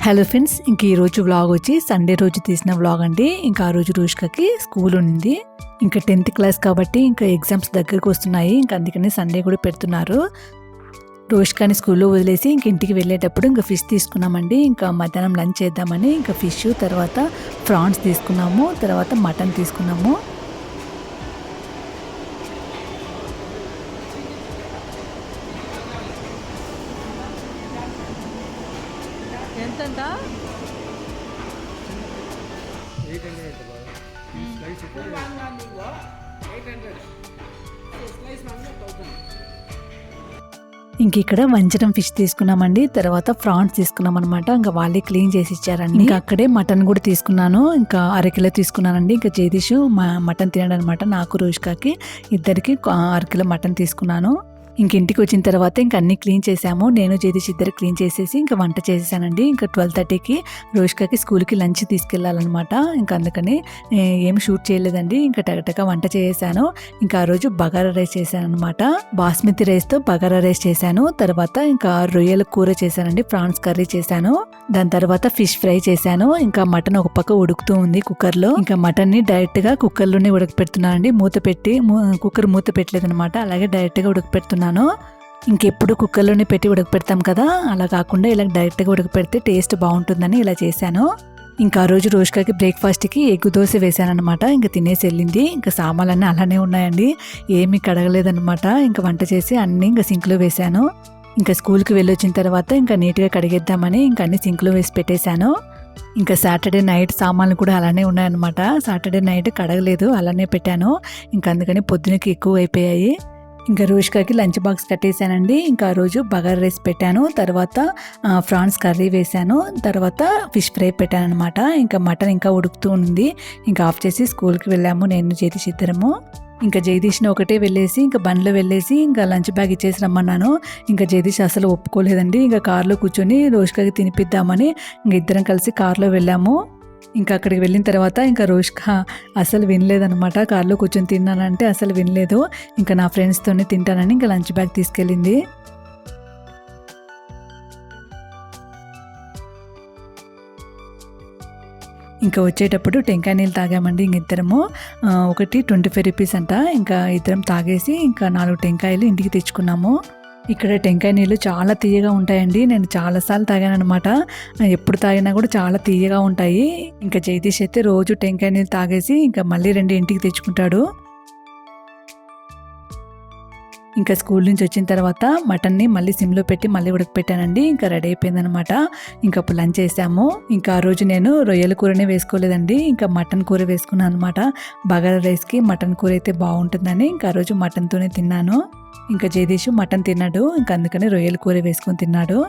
Hello friends, ఇంక ఈరోజు vlog వచ్చి సండే రోజు తీసిన వ్లాగ్ అండి. ఇంకా ఆ రోజు రూష్కకి స్కూల్ ఉంది. ఇంకా 10th క్లాస్ కాబట్టి ఇంకా ఎగ్జామ్స్ దగ్గరకు వస్తున్నాయి. ఇంకా అందుకని సండే కూడా పెడుతున్నారు. రూష్కాని స్కూల్లో వదిలేసి ఇంక ఇంటికి వెళ్ళేటప్పుడు ఇంకా ఫిష్ తీసుకున్నామండి. ఇంకా మధ్యాహ్నం లంచ్ చేద్దామని ఇంకా ఫిష్, తర్వాత ప్రాన్స్ తీసుకున్నాము, తర్వాత మటన్ తీసుకున్నాము. ఎంతంట? 800 స్లైస్ 800 స్లైస్ 1000. ఇంక ఇక్కడ వంచరం ఫిష్ తీసుకున్నామండి. తర్వాత ప్రాన్స్ తీసుకున్నాం అనమాట. ఇంకా వాళ్ళే క్లీన్ చేసి ఇచ్చారండి. ఇంకా అక్కడే మటన్ కూడా తీసుకున్నాను. ఇంకా 1/2 కిలో తీసుకున్నానండి. ఇంకా జగదీష్ మటన్ తినడం అనమాట. నాకు రూష్కాకి ఇద్దరికి 1/2 కిలో మటన్ తీసుకున్నాను. ఇంక ఇంటికి వచ్చిన తర్వాత ఇంక అన్ని క్లీన్ చేసాము. నేను జగదీష్ ఇద్దరు క్లీన్ చేసేసి ఇంకా వంట చేసేసానండి. ఇంకా 12:30కి రూష్కాకి స్కూల్కి లంచ్ తీసుకెళ్ళాలన్నమాట. ఇంకా అందుకని ఏమి షూట్ చేయలేదండి. ఇంకా టగటగా వంట చేసాను. ఇంకా ఆ రోజు బగారా రైస్ చేశాను అనమాట. బాస్మతి రైస్తో బగారా రైస్ చేశాను. తర్వాత ఇంకా రొయ్యల కూర చేశానండి. ప్రాన్స్ కర్రీ చేశాను. దాని తర్వాత ఫిష్ ఫ్రై చేశాను. ఇంకా మటన్ ఒక పక్క ఉడుకుతూ ఉంది కుక్కర్లో. ఇంకా మటన్ని డైరెక్ట్గా కుక్కర్లోనే ఉడకపెడుతున్నానండి. కుక్కర్ మూత పెట్టలేదనమాట. అలాగే డైరెక్ట్గా ఉడకపెడుతున్నాను. ఇంకెప్పుడు కుక్కర్లోనే పెట్టి ఉడకపెడతాం కదా, అలా కాకుండా ఇలా డైరెక్ట్గా ఉడకపెడితే టేస్ట్ బాగుంటుందని ఇలా చేశాను. ఇంకా ఆ రోజు రూష్కాకి బ్రేక్ఫాస్ట్కి ఎగ్గు దోశ వేసాను అనమాట. ఇంకా తినేసి వెళ్ళింది. ఇంకా సామాన్లన్నీ అలానే ఉన్నాయండి, ఏమీ కడగలేదనమాట. ఇంకా వంట చేసి అన్నీ ఇంకా సింక్లో వేశాను. ఇంకా స్కూల్కి వెళ్ళొచ్చిన తర్వాత ఇంకా నీట్గా కడిగేద్దామని ఇంకా అన్ని సింక్లో వేసి పెట్టేశాను. ఇంకా సాటర్డే నైట్ సామాన్లు కూడా అలానే ఉన్నాయన్నమాట. సాటర్డే నైట్ కడగలేదు, అలానే పెట్టాను. ఇంకా అందుకని పొద్దునకి ఎక్కువ అయిపోయాయి. ఇంకా రూష్కాకి లంచ్ బాక్స్ కట్టేశానండి. ఇంకా ఆ రోజు బగారా రైస్ పెట్టాను. తర్వాత ప్రాన్స్ కర్రీ వేశాను. తర్వాత ఫిష్ ఫ్రై పెట్టాను అనమాట. ఇంకా మటన్ ఇంకా ఉడుకుతూ ఉంది. ఇంకా ఆఫ్ చేసి స్కూల్కి వెళ్ళాము, నేను జగదీష్ ఇద్దరము. ఇంకా జగదీష్ని ఒకటే వెళ్ళేసి ఇంకా బండ్లో వెళ్ళేసి ఇంకా లంచ్ బ్యాగ్ ఇచ్చేసి రమ్మన్నాను. ఇంకా జగదీష్ అసలు ఒప్పుకోలేదండి. ఇంకా కార్లో కూర్చొని రూష్కాకి తినిపిద్దామని ఇంక ఇద్దరం కలిసి కార్లో వెళ్ళాము. ఇంకా అక్కడికి వెళ్ళిన తర్వాత ఇంకా రూష్కా అసలు వినలేదనమాట. కార్లో కూర్చొని తిన్నానంటే అసలు వినలేదు. ఇంకా నా ఫ్రెండ్స్తోనే తింటానని ఇంకా లంచ్ బ్యాగ్ తీసుకెళ్ళింది. ఇంకా వచ్చేటప్పుడు టెంకాయ నీళ్ళు తాగామండి. ఇంక ఇద్దరము ఒకటి 25 రూపీస్ అంట. ఇంకా ఇద్దరం తాగేసి ఇంకా 4 టెంకాయలు ఇంటికి తెచ్చుకున్నాము. ఇక్కడ టెంకాయ నీళ్ళు చాలా తీయగా ఉంటాయండి. నేను చాలాసార్లు తాగాను అనమాట. ఎప్పుడు తాగినా కూడా చాలా తీయగా ఉంటాయి. ఇంకా జగదీష్ అయితే రోజు టెంకాయ నీళ్ళు తాగేసి ఇంకా మళ్ళీ 2 ఇంటికి తెచ్చుకుంటాడు. ఇంకా స్కూల్ నుంచి వచ్చిన తర్వాత మటన్ని మళ్ళీ సిమ్లో పెట్టి మళ్ళీ ఉడకపెట్టానండి. ఇంకా రెడీ అయిపోయిందనమాట. ఇంకా అప్పుడు లంచ్ చేసాము. ఇంకా ఆ రోజు నేను రొయ్యల కూరనే వేసుకోలేదండి, ఇంకా మటన్ కూర వేసుకున్నాను అనమాట. బగారా రైస్కి మటన్ కూర అయితే బాగుంటుందని ఇంకా ఆ రోజు మటన్తోనే తిన్నాను. ఇంకా జగదీష్ మటన్ తిన్నాడు. ఇంకా అందుకని రొయ్యల కూర వేసుకొని తిన్నాడు.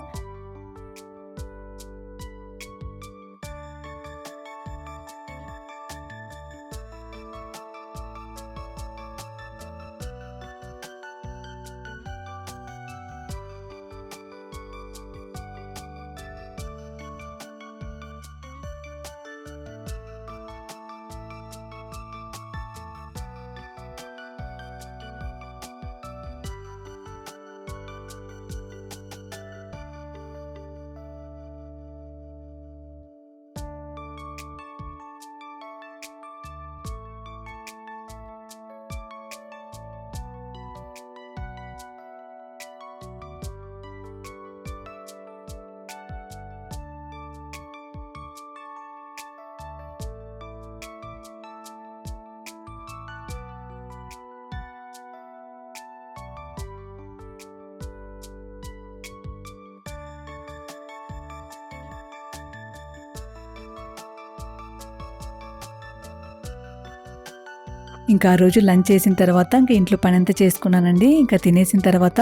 ఇంకా ఆ రోజు లంచ్ చేసిన తర్వాత ఇంకా ఇంట్లో పని అంతా చేసుకున్నానండి. ఇంకా తినేసిన తర్వాత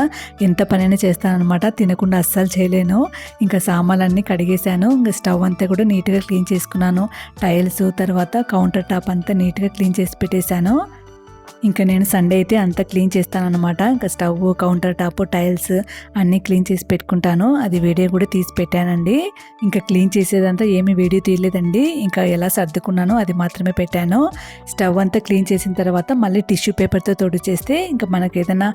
ఎంత పనైనా చేస్తానన్నమాట. తినకుండా అస్సలు చేయలేను. ఇంకా సామాన్లన్నీ కడిగేశాను. ఇంకా స్టవ్ అంతా కూడా నీట్గా క్లీన్ చేసుకున్నాను. టైల్స్, తర్వాత కౌంటర్ టాప్ అంతా నీట్గా క్లీన్ చేసి పెట్టేశాను. ఇంకా నేను సండే అయితే అంతా క్లీన్ చేస్తానన్నమాట. ఇంకా స్టవ్, కౌంటర్ టాప్, టైల్స్ అన్నీ క్లీన్ చేసి పెట్టుకుంటాను. అది వీడియో కూడా తీసి పెట్టానండి. ఇంకా క్లీన్ చేసేదంతా ఏమీ వీడియో తీయలేదండి. ఇంకా ఎలా సర్దుకున్నానో అది మాత్రమే పెట్టాను. స్టవ్ అంతా క్లీన్ చేసిన తర్వాత మళ్ళీ టిష్యూ పేపర్తో తుడిచేస్తే ఇంకా మనకి ఏదైనా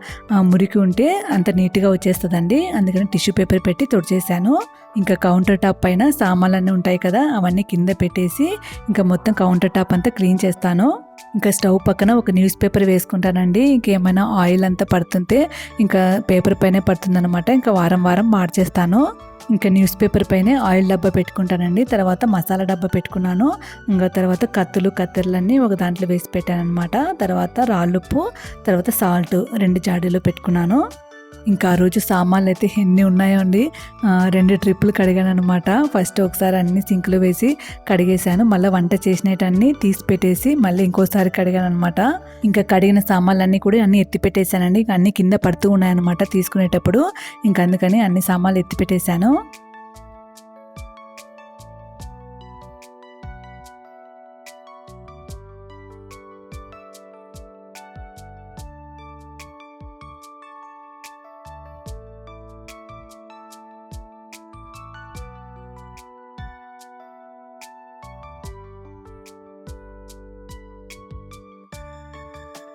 మురికి ఉంటే అంత నీట్గా వచ్చేస్తుందండి. అందుకని టిష్యూ పేపర్ పెట్టి తుడిచేసాను. ఇంకా కౌంటర్ టాప్ పైన సామాన్లన్నీ ఉంటాయి కదా, అవన్నీ కింద పెట్టేసి ఇంకా మొత్తం కౌంటర్ టాప్ అంతా క్లీన్ చేస్తాను. ఇంకా స్టవ్ పక్కన ఒక న్యూస్ పేపర్ వేసుకుంటానండి. ఇంకేమైనా ఆయిల్ అంతా పడుతుంటే ఇంకా పేపర్ పైనే పడుతుందన్నమాట. ఇంకా వారం వారం మార్చేస్తాను. ఇంకా న్యూస్ పేపర్ పైనే ఆయిల్ డబ్బా పెట్టుకుంటానండి. తర్వాత మసాలా డబ్బా పెట్టుకున్నాను. ఇంకా తర్వాత కత్తెరలన్నీ ఒక దాంట్లో వేసి పెట్టాను అనమాట. తర్వాత రాళ్ళుప్పు, తర్వాత సాల్ట్ 2 జాడీలు పెట్టుకున్నాను. ఇంకా ఆ రోజు సామాన్లు అయితే ఎన్ని ఉన్నాయో అండి. 2 ట్రిప్పులు కడిగాను అనమాట. ఫస్ట్ ఒకసారి అన్ని సింక్లో వేసి కడిగేశాను. మళ్ళీ వంట చేసినవన్నీ తీసి పెట్టేసి మళ్ళీ ఇంకోసారి కడిగాను అనమాట. ఇంకా కడిగిన సామాన్లన్నీ కూడా అన్నీ ఎత్తి పెట్టేశానండి. ఇంకా అన్నీ కింద పడుతూ ఉన్నాయన్నమాట తీసుకునేటప్పుడు. ఇంకా అందుకని అన్ని సామాన్లు ఎత్తి పెట్టేశాను.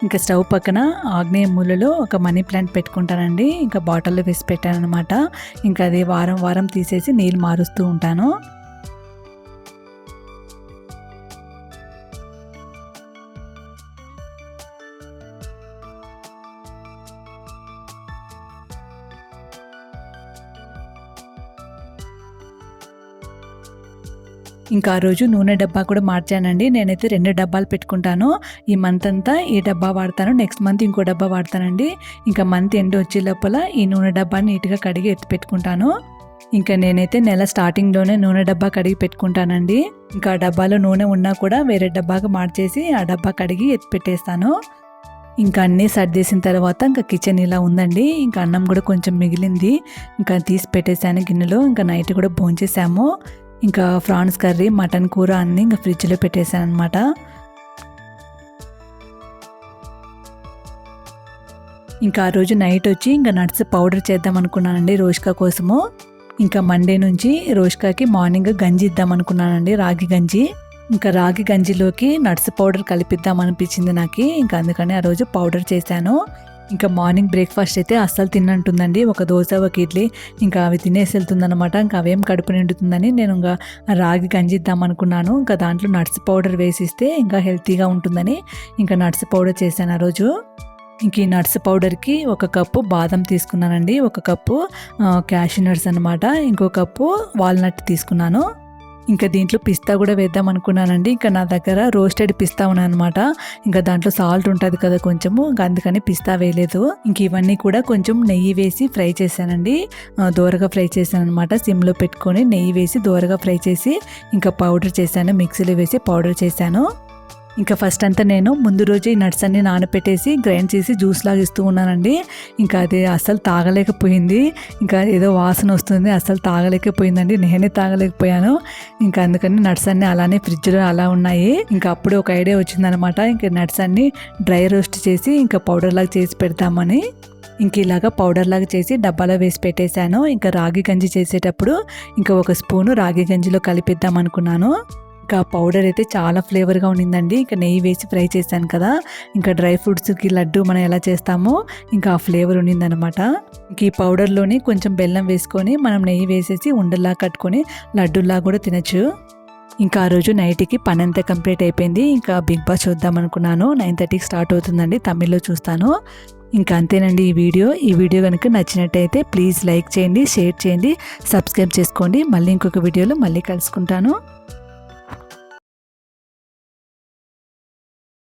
ఇంకా స్టవ్ పక్కన ఆగ్నేయ మూలలో ఒక మనీ ప్లాంట్ పెట్టుకుంటానండి. ఇంకా బాటిల్లో వేసి పెట్టాను అనమాట. ఇంకా అది వారం వారం తీసేసి నీళ్ళు మారుస్తూ ఉంటాను. ఇంకా ఆ రోజు నూనె డబ్బా కూడా మార్చానండి. నేనైతే 2 డబ్బాలు పెట్టుకుంటాను. ఈ మంత్ అంతా ఈ డబ్బా వాడతాను, నెక్స్ట్ మంత్ ఇంకో డబ్బా వాడతానండి. ఇంకా మంత్ ఎండ్ వచ్చే లోపల ఈ నూనె డబ్బాని నీట్గా కడిగి ఎత్తి పెట్టుకుంటాను. ఇంకా నేనైతే నెల స్టార్టింగ్లోనే నూనె డబ్బా కడిగి పెట్టుకుంటానండి. ఇంకా ఆ డబ్బాలో నూనె ఉన్నా కూడా వేరే డబ్బాగా మార్చేసి ఆ డబ్బా కడిగి ఎత్తి పెట్టేస్తాను. ఇంకా అన్నీ సర్దేసిన తర్వాత ఇంకా కిచెన్ ఇలా ఉందండి. ఇంకా అన్నం కూడా కొంచెం మిగిలింది, ఇంకా తీసి పెట్టేశాను గిన్నెలో. ఇంకా నైట్ కూడా భోంచేసాము. ఇంకా ప్రాన్స్ కర్రీ, మటన్ కూర అన్నీ ఇంకా ఫ్రిడ్జ్లో పెట్టేశాను అనమాట. ఇంకా ఆ రోజు నైట్ వచ్చి ఇంకా నట్స్ పౌడర్ చేద్దాం అనుకున్నానండి రోష్కా కోసము. ఇంకా మండే నుంచి రోష్కాకి మార్నింగ్ గంజి ఇద్దాం అనుకున్నానండి, రాగి గంజి. ఇంకా రాగి గంజిలోకి నట్స్ పౌడర్ కలిపిద్దాం అనిపించింది నాకు. ఇంకా అందుకని ఆ రోజు పౌడర్ చేశాను. ఇంకా మార్నింగ్ బ్రేక్ఫాస్ట్ అయితే అస్సలు తిన్నంటుందండి. ఒక దోశ, ఒక ఇడ్లీ ఇంకా అవి తినేసి వెళ్తుందనమాట. ఇంకా అవేం కడుపు నిండుతుందని నేను ఇంకా రాగి గంజి ఇద్దాం అనుకున్నాను. ఇంకా దాంట్లో నట్స్ పౌడర్ వేసిస్తే ఇంకా హెల్తీగా ఉంటుందని ఇంకా నట్స్ పౌడర్ చేశాను ఆ రోజు. ఇంక ఈ నట్స్ పౌడర్కి 1 కప్పు బాదం తీసుకున్నానండి, 1 కప్పు క్యాషూ నట్స్ అనమాట, ఇంకో కప్పు వాల్నట్ తీసుకున్నాను. ఇంకా దీంట్లో పిస్తా కూడా వేద్దాం అనుకున్నానండి. ఇంకా నా దగ్గర రోస్టెడ్ పిస్తా ఉన్నాయన్నమాట. ఇంకా దాంట్లో సాల్ట్ ఉంటుంది కదా కొంచెము, ఇంకా అందుకని పిస్తా వేయలేదు. ఇంక ఇవన్నీ కూడా కొంచెం నెయ్యి వేసి ఫ్రై చేశానండి. దోరగా ఫ్రై చేశాను అనమాట. సిమ్లో పెట్టుకొని నెయ్యి వేసి దోరగా ఫ్రై చేసి ఇంకా పౌడర్ చేశాను, మిక్సీలో వేసి పౌడర్ చేశాను. ఇంకా ఫస్ట్ అంతా నేను ముందు రోజు ఈ నట్స్ అన్ని నానపెట్టేసి గ్రైండ్ చేసి జ్యూస్ లాగా ఇస్తూ ఉన్నానండి. ఇంకా అది అస్సలు తాగలేకపోయింది. ఇంకా ఏదో వాసన వస్తుంది, అస్సలు తాగలేకపోయిందండి. నేనే తాగలేకపోయాను. ఇంకా అందుకని నట్స్ అన్ని అలానే ఫ్రిడ్జ్లో అలా ఉన్నాయి. ఇంకా అప్పుడు ఒక ఐడియా వచ్చిందనమాట. ఇంకా నట్స్ అన్ని డ్రై రోస్ట్ చేసి ఇంకా పౌడర్ లాగా చేసి పెడతామని. ఇంక ఇలాగా పౌడర్ లాగా చేసి డబ్బాలో వేసి పెట్టేశాను. ఇంకా రాగి గంజి చేసేటప్పుడు ఇంకా 1 స్పూను రాగి గంజిలో కలిపిద్దాం అనుకున్నాను. ఇంకా పౌడర్ అయితే చాలా ఫ్లేవర్గా ఉండిందండి. ఇంకా నెయ్యి వేసి ఫ్రై చేశాను కదా, ఇంకా డ్రై ఫ్రూట్స్కి లడ్డు మనం ఎలా చేస్తామో ఇంకా ఆ ఫ్లేవర్ ఉండిందనమాట. ఇంక ఈ పౌడర్లోని కొంచెం బెల్లం వేసుకొని మనం నెయ్యి వేసేసి ఉండల్లా కట్టుకొని లడ్డుల్లా కూడా తినచ్చు. ఇంకా ఆ రోజు నైట్కి పని అంతా కంప్లీట్ అయిపోయింది. ఇంకా బిగ్ బాస్ చూద్దాం అనుకున్నాను. 9:30కి స్టార్ట్ అవుతుందండి, తమిళ్లో చూస్తాను. ఇంకా అంతేనండి ఈ వీడియో కనుక నచ్చినట్టయితే ప్లీజ్ లైక్ చేయండి, షేర్ చేయండి, సబ్స్క్రైబ్ చేసుకోండి. మళ్ళీ ఇంకొక వీడియోలో మళ్ళీ కలుసుకుంటాను.